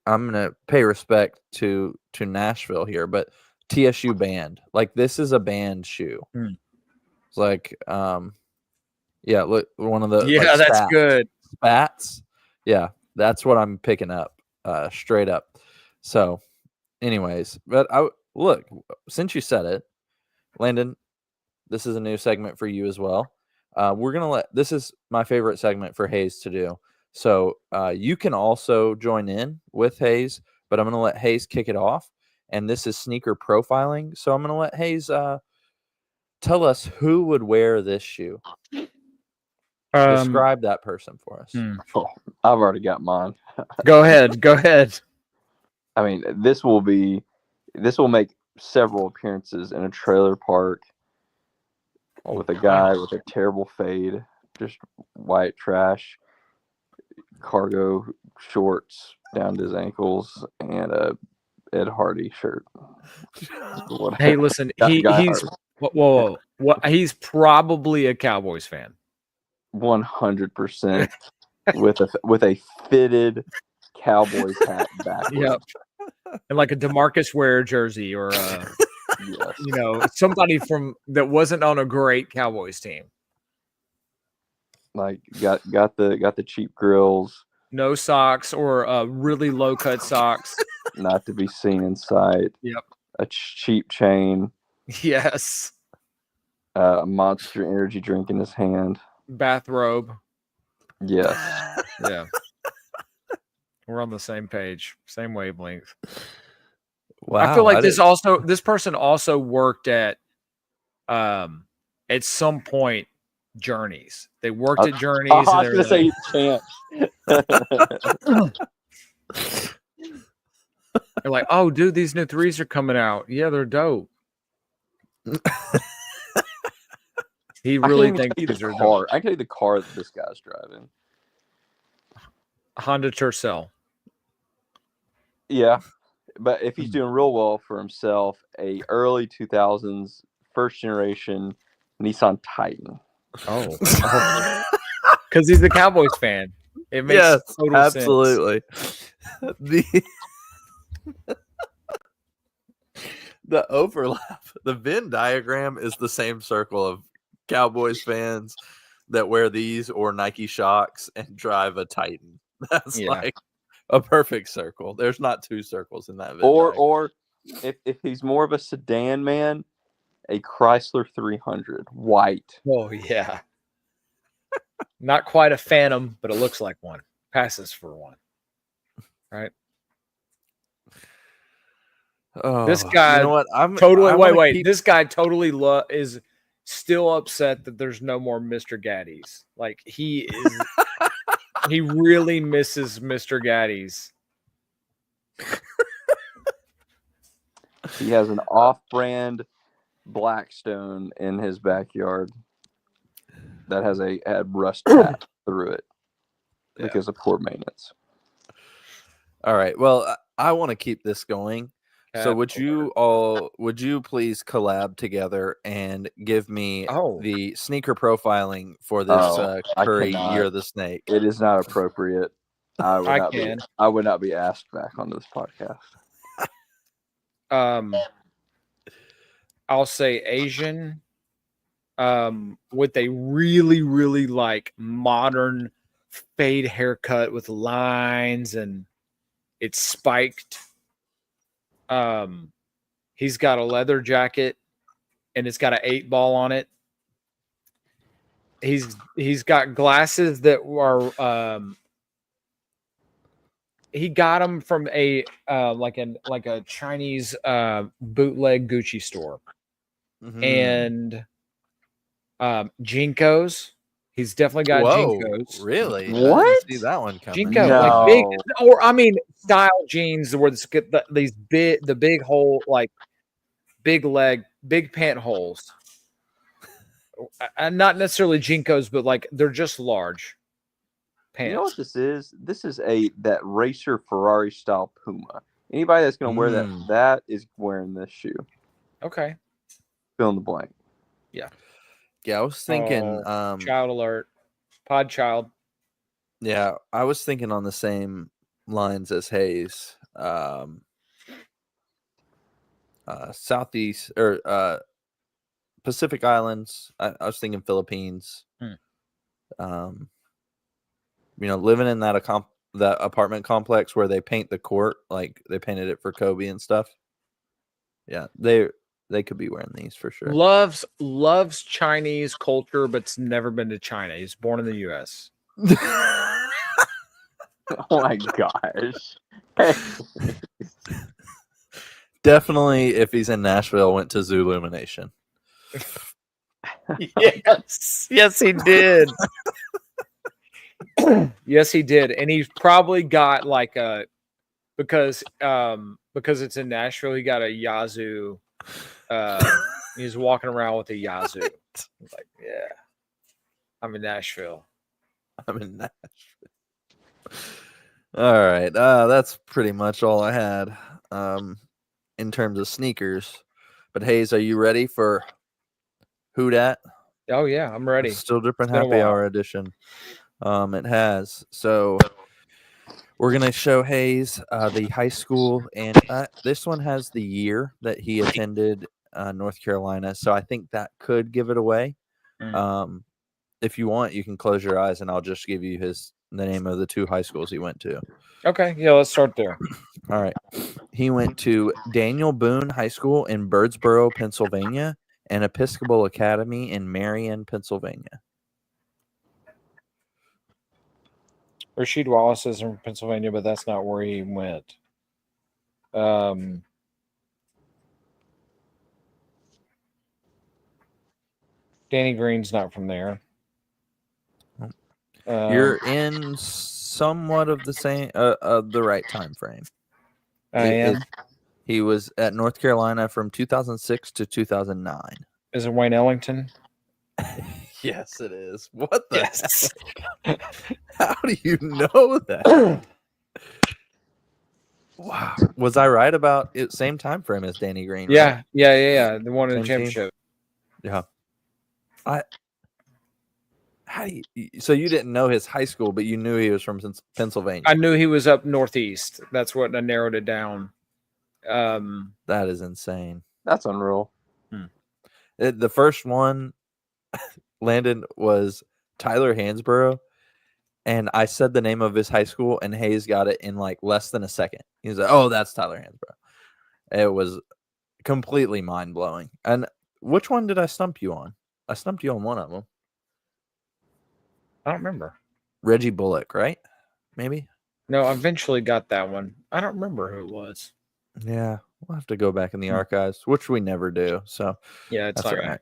gonna pay respect to Nashville here, but TSU band. Like, this is a band shoe. It's like yeah, look, one of the that's spats. good. Spats. Yeah, that's what I'm picking up. Straight up. So anyways, but look, since you said it, Landon, this is a new segment for you as well. We're gonna this is my favorite segment for Hayes to do. So you can also join in with Hayes, but I'm gonna let Hayes kick it off. And this is sneaker profiling. So I'm gonna let Hayes tell us who would wear this shoe. Describe that person for us. Oh, I've already got mine. Go ahead. I mean, this will make several appearances in a trailer park with a guy with a terrible fade, just white trash, cargo shorts down to his ankles, and a Ed Hardy shirt. Hey, listen, he's whoa. He's probably a Cowboys fan. 100% with a fitted Cowboys hat backwards. Yep. And like a DeMarcus Ware jersey or yes. Somebody that wasn't on a great Cowboys team. Like got the cheap grills. No socks or really low cut socks. Not to be seen in sight. Yep. A cheap chain. Yes. A Monster Energy drink in his hand. Bathrobe. Yes. Yeah. We're on the same page, same wavelength. Wow. I feel like this person also worked at some point Journeys. They worked at Journeys. I was and going to say Champs. they're like, oh, dude, these new 3s are coming out. Yeah, they're dope. He really thinks these are dope. I can tell you the car that this guy's driving. Honda Tercel. Yeah, but if he's doing real well for himself, a early 2000s first generation Nissan Titan. Oh, because he's a Cowboys fan. It makes Yes, total absolutely. The overlap, the Venn diagram is the same circle of Cowboys fans that wear these or Nike Shocks and drive a Titan. That's like a perfect circle. There's not two circles in that Venn diagram. Or if he's more of a sedan man, a Chrysler 300 white. Oh yeah. Not quite a Phantom, but it looks like one. Passes for one. Right? Oh, This guy, you know what? This guy totally is still upset that there's no more Mr. Gaddies. Like he is, he really misses Mr. Gaddies. He has an off-brand Blackstone in his backyard that had rust packed through it because of poor maintenance. All right. Well, I want to keep this going. So would you please collab together and give me the sneaker profiling for this Curry Year of the Snake? It is not appropriate. I would not be asked back onto this podcast. I'll say Asian with a really, really like modern fade haircut with lines and it's spiked. He's got a leather jacket and it's got an 8-ball on it. He's got glasses that are he got them from a like a Chinese bootleg Gucci store. Mm-hmm. And Jinkos. He's definitely got Jinkos. Really? What? I didn't see that one coming. Jinko, like big, or I mean, style jeans where these big hole, like big leg, big pant holes. And not necessarily Jinkos, but like they're just large pants. You know what this is? This is that racer Ferrari style Puma. Anybody that's going to wear that is wearing this shoe. Okay. Fill in the blank. Yeah. Yeah, I was thinking child alert. Pod child. Yeah, I was thinking on the same lines as Hayes. Southeast or Pacific Islands. I was thinking Philippines. Living in that apartment complex where they paint the court, like they painted it for Kobe and stuff. Yeah, they could be wearing these for sure. Loves Chinese culture, but's never been to China. He's born in the U.S. Oh my gosh. Definitely, if he's in Nashville, went to Zoolumination. Yes, he did. Yes, he did, and he's probably got like because it's in Nashville. He got a Yazoo. He's walking around with a Yazoo. Like, yeah, I'm in Nashville. All right, that's pretty much all I had in terms of sneakers. But Hayes, are you ready for Who Dat? Oh yeah, I'm ready. Still Dripping Happy Hour edition. It has. So we're gonna show Hayes the high school, and this one has the year that he attended North Carolina. So I think that could give it away. If you want, you can close your eyes, and I'll just give you the name of the two high schools he went to. Okay, yeah, let's start there. All right. He went to Daniel Boone High School in Birdsboro, Pennsylvania, and Episcopal Academy in Marion, Pennsylvania. Rasheed Wallace is from Pennsylvania, but that's not where he went. Danny Green's not from there. You're in somewhat of the same, the right time frame. I am. He was at North Carolina from 2006 to 2009. Is it Wayne Ellington? Yes, it is. What the Yes. heck? How do you know that? Wow. Was I right about it? Same time frame as Danny Green, right? Yeah. The one in the Same team? championship. Yeah. So you didn't know his high school, but you knew he was from Pennsylvania. I knew he was up northeast. That's what I narrowed it down. That is insane. That's unreal. The first one, Landon, was Tyler Hansborough, and I said the name of his high school, and Hayes got it in like less than a second. He's like, "Oh, that's Tyler Hansborough." It was completely mind blowing. And which one did I stump you on? I stumped you on one of them. I don't remember. Reggie Bullock, right? Maybe. No, I eventually got that one. I don't remember who it was. Yeah, we'll have to go back in the archives, which we never do. So Yeah, it's that's all all right.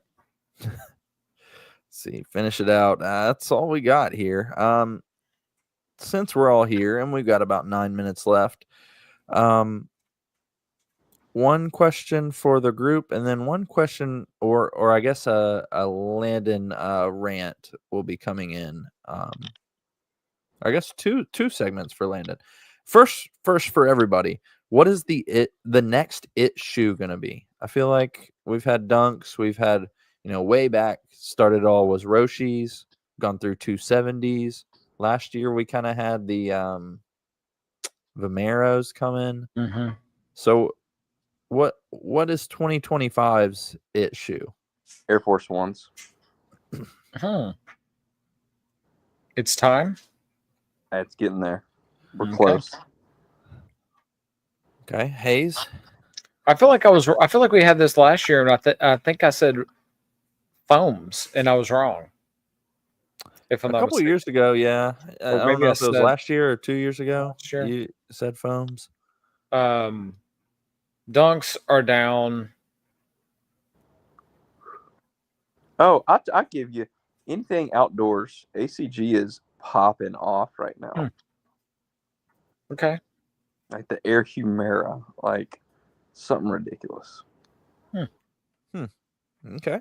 right. See, finish it out. That's all we got here. Since we're all here and we've got about 9 minutes left, one question for the group, and then one question, or I guess a Landon rant will be coming in. I guess two segments for Landon. First for everybody. What is the next shoe gonna be? I feel like we've had Dunks, we've had way back started all was Roshi's, gone through 270s. Last year we kind of had the Vomeros come in. Mm-hmm. So what is 2025's shoe? Air Force Ones. It's time. It's getting there. We're Okay. close. Okay, Hayes. I feel like we had this last year, and I think I said foams, and I was wrong. If I'm A not couple mistaken. years ago, yeah. I don't maybe know I if it was said- last year or 2 years ago. Last year. You said foams. Dunks are down. Oh, I give you anything outdoors. ACG is popping off right now. Okay. Like the Air Humera, like something ridiculous. Okay.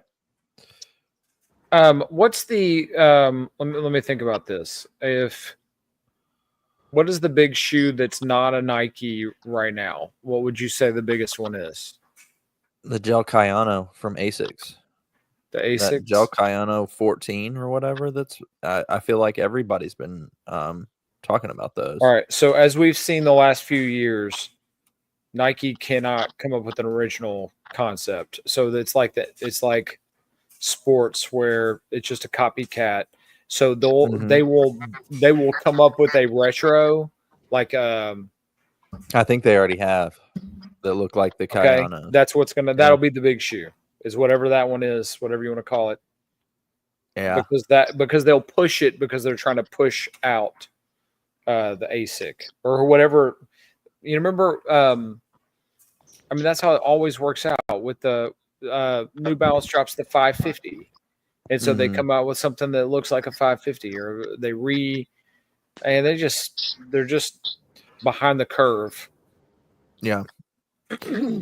What's the let me think about this. What is the big shoe that's not a Nike right now? What would you say the biggest one is? The Gel Cayano from Asics. The That Asics? Gel Cayano 14 or whatever. That's I feel like everybody's been talking about those. All right. So as we've seen the last few years, Nike cannot come up with an original concept. So it's like that. It's like sports where it's just a copycat. So they will come up with a retro, like I think they already have that look like the okay. Cayano. That'll be the big shoe, is whatever that one is, whatever you want to call it. Yeah. Because they'll push it because they're trying to push out the ASIC or whatever. You remember? I mean, that's how it always works out with the New Balance drops the 550, and so they come out with something that looks like a 550, or and they're just behind the curve. Yeah.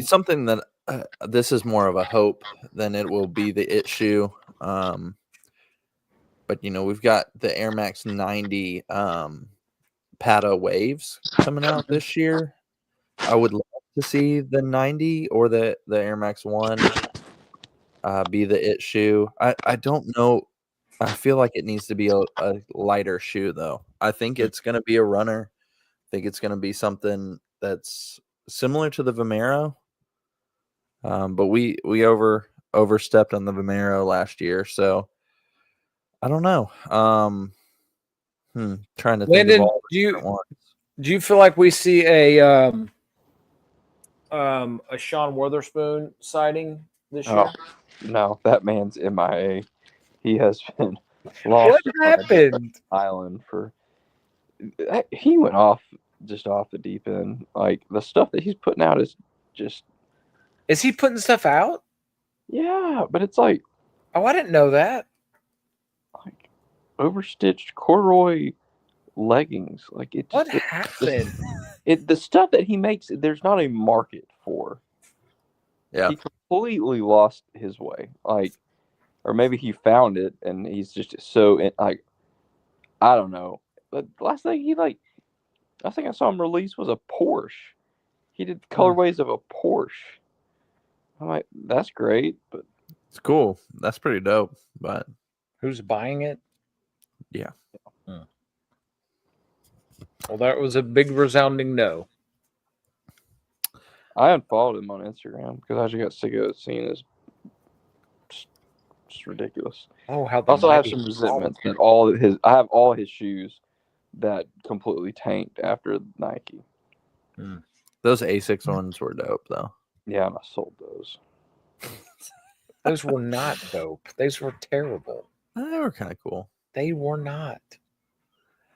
Something that this is more of a hope than it will be the shoe. But we've got the Air Max 90 Pata Waves coming out this year. I would love to see the 90 or the Air Max 1 be the shoe. I don't know. I feel like it needs to be a lighter shoe, though. I think it's going to be a runner. I think it's going to be something that's similar to the Vomero. But we overstepped on the Vomero last year, so I don't know. Trying to think Landon, of all the different ones. Do you feel like we see a Sean Witherspoon sighting this year? No, that man's MIA. He has been lost. What happened? Island for he went off the deep end. Like the stuff that he's putting out is just. Is he putting stuff out? Yeah, but it's like. Oh, I didn't know that. Like, overstitched corduroy leggings. Like it What just happened? the stuff that he makes, there's not a market for. Yeah. He completely lost his way. Like, or maybe he found it and he's just so like, I don't know. But the last thing I think I saw him release was a Porsche. He did colorways of a Porsche. I'm like, that's great, but It's cool. That's pretty dope. But Who's buying it? yeah. Well, that was a big resounding no. I unfollowed him on Instagram because I just got sick of seeing this. Just ridiculous. Oh, how I the also have mighty some fallen. resentment that I have all his shoes that completely tanked after Nike. Those Asics ones were dope though. Yeah, and I sold those. Those were not dope. Those were terrible. They were kind of cool. They were not.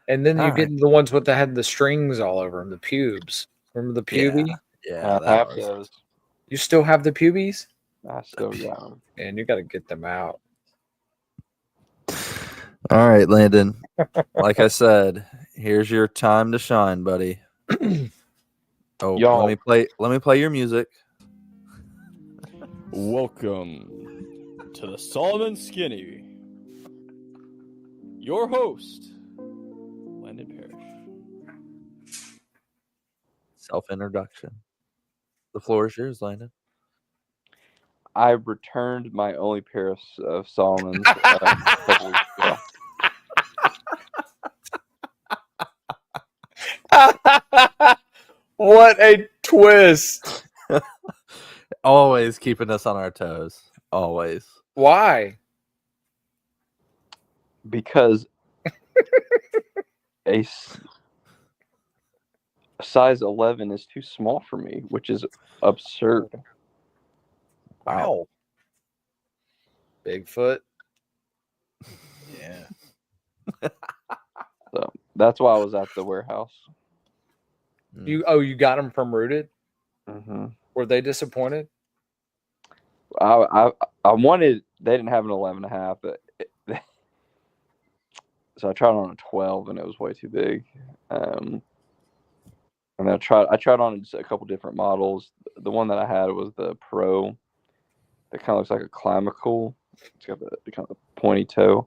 And then you All get right. the ones with had the strings all over them, the pubes. Remember the puby? Yeah. I have That was... those. You still have the pubies? I still got them. And you got to get them out. All right, Landon. Like I said, here's your time to shine, buddy. Oh, Y'all. let me play your music. Welcome to the Solomon Skinny. Your host, Landon Parrish. Self-introduction. The floor is yours, Landon. I returned my only pair of Solomon's a couple weeks ago. What a twist. Always keeping us on our toes. Always. Why? Because a size 11 is too small for me, which is absurd. Wow. Bigfoot. Yeah. So that's why I was at the warehouse. You got them from Rooted? Mm-hmm. Were they disappointed? I wanted. They didn't have an 11.5, but so I tried on a 12, and it was way too big. And I tried on just a couple different models. The one that I had was the Pro. That kind of looks like a Climacool. It's got the kind of pointy toe.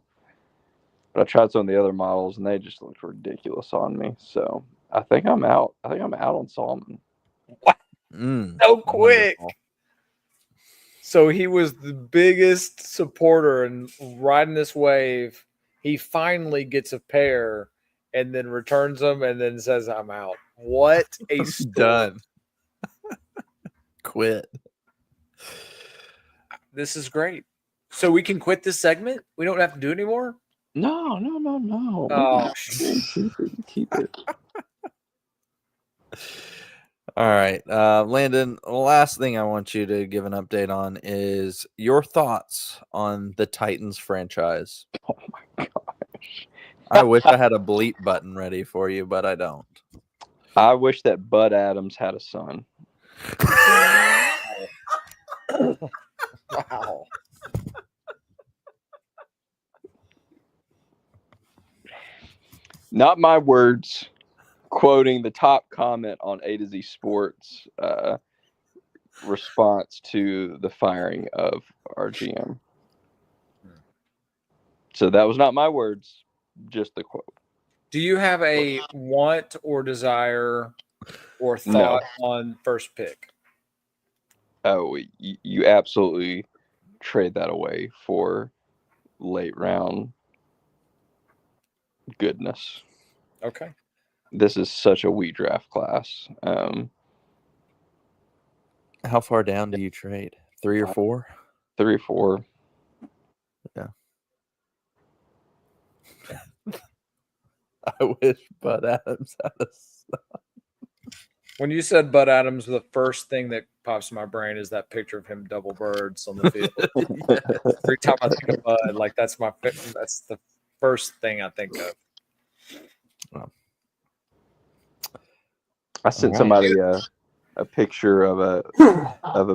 But I tried some of the other models, and they just looked ridiculous on me. So I think I'm out. I think I'm out on Solomon. So quick. Wonderful. So he was the biggest supporter and riding this wave. He finally gets a pair and then returns them and then says, I'm out. What a story. Done. Quit. This is great. So we can quit this segment? We don't have to do it anymore? No. Oh, Keep it. All right. Landon, the last thing I want you to give an update on is your thoughts on the Titans franchise. Oh my gosh. I wish I had a bleep button ready for you, but I don't. I wish that Bud Adams had a son. wow. Not my words. Quoting the top comment on A to Z Sports response to the firing of our GM. So that was not my words, just the quote. Do you have a want or desire or thought on first pick? Oh, you absolutely trade that away for late round goodness. Okay. This is such a wheat draft class. How far down do you trade? 3 or 4? 3 or 4. Yeah. I wish Bud Adams had a son. When you said Bud Adams, the first thing that pops in my brain is that picture of him double birds on the field. Every time I think of Bud, like that's the first thing I think of. I sent somebody a picture of a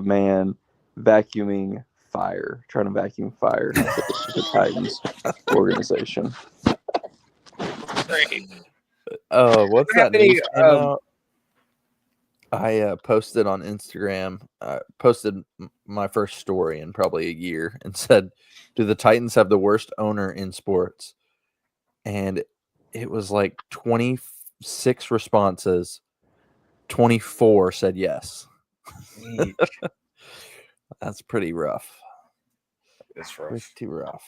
man vacuuming fire, trying to vacuum fire the Titans organization. Great. Oh, what's Do you have that any, news came out? I posted on Instagram, posted my first story in probably a year and said, do the Titans have the worst owner in sports? And it was like 26 responses. 24 said yes. That's pretty rough. It's rough. Pretty rough.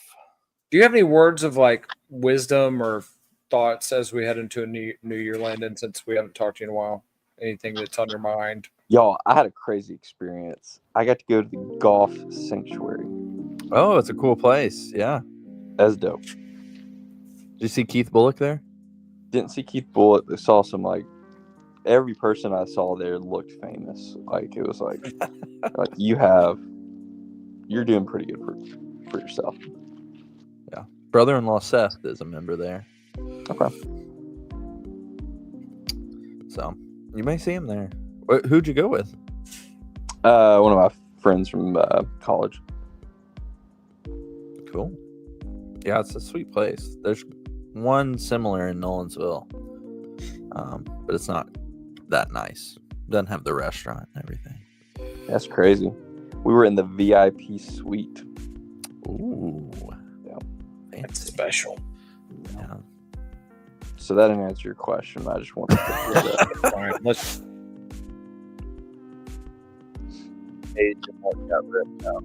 Do you have any words of like wisdom or thoughts as we head into a new year, Landon, since we haven't talked to you in a while? Anything that's on your mind? Y'all, I had a crazy experience. I got to go to the golf sanctuary. Oh, it's a cool place. Yeah. That's dope. Did you see Keith Bullock there? Didn't see Keith Bullock. I saw some every person I saw there looked famous. Like it was like you're doing pretty good for yourself. Yeah. Brother-in-law Seth is a member there. Okay. So you may see him there. Who'd you go with? One of my friends from college. Cool. Yeah, it's a sweet place. There's one similar in Nolensville, but it's not that nice. Doesn't have the restaurant and everything. That's crazy. We were in the VIP suite. Ooh. Yeah. It's Fancy. special. Yeah. So that didn't answer your question. I just wanted to Fine. Let's page and what got ripped out.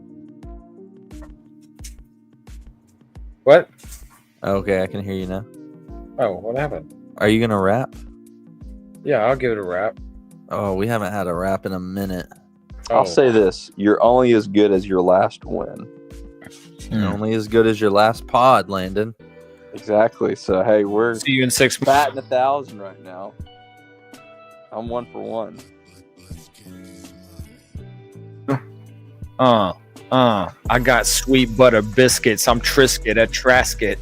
what? Okay, I can hear you now. Oh, what happened? Are you gonna rap? Yeah, I'll give it a wrap. Oh, we haven't had a rap in a minute. I'll say this: you're only as good as your last win. You're only as good as your last pod, Landon. Exactly. So hey, we're See you in 6 months. batting 1,000 right now. I'm 1 for 1. I got sweet butter biscuits. I'm Trisket at Trasket.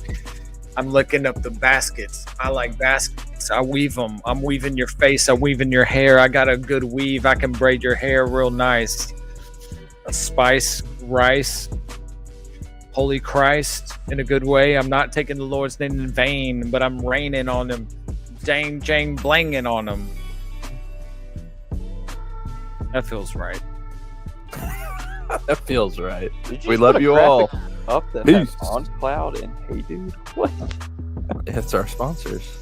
I'm looking up the baskets. I like baskets. I weave them. I'm weaving your face. I weave in your hair. I got a good weave. I can braid your hair real nice. A spice, rice. Holy Christ, in a good way. I'm not taking the Lord's name in vain, but I'm raining on them. Jang, jang, blanging on them. That feels right. That feels right. Did We just love put a you all. graphic up that Peace. has on cloud and hey dude, what? It's our sponsors.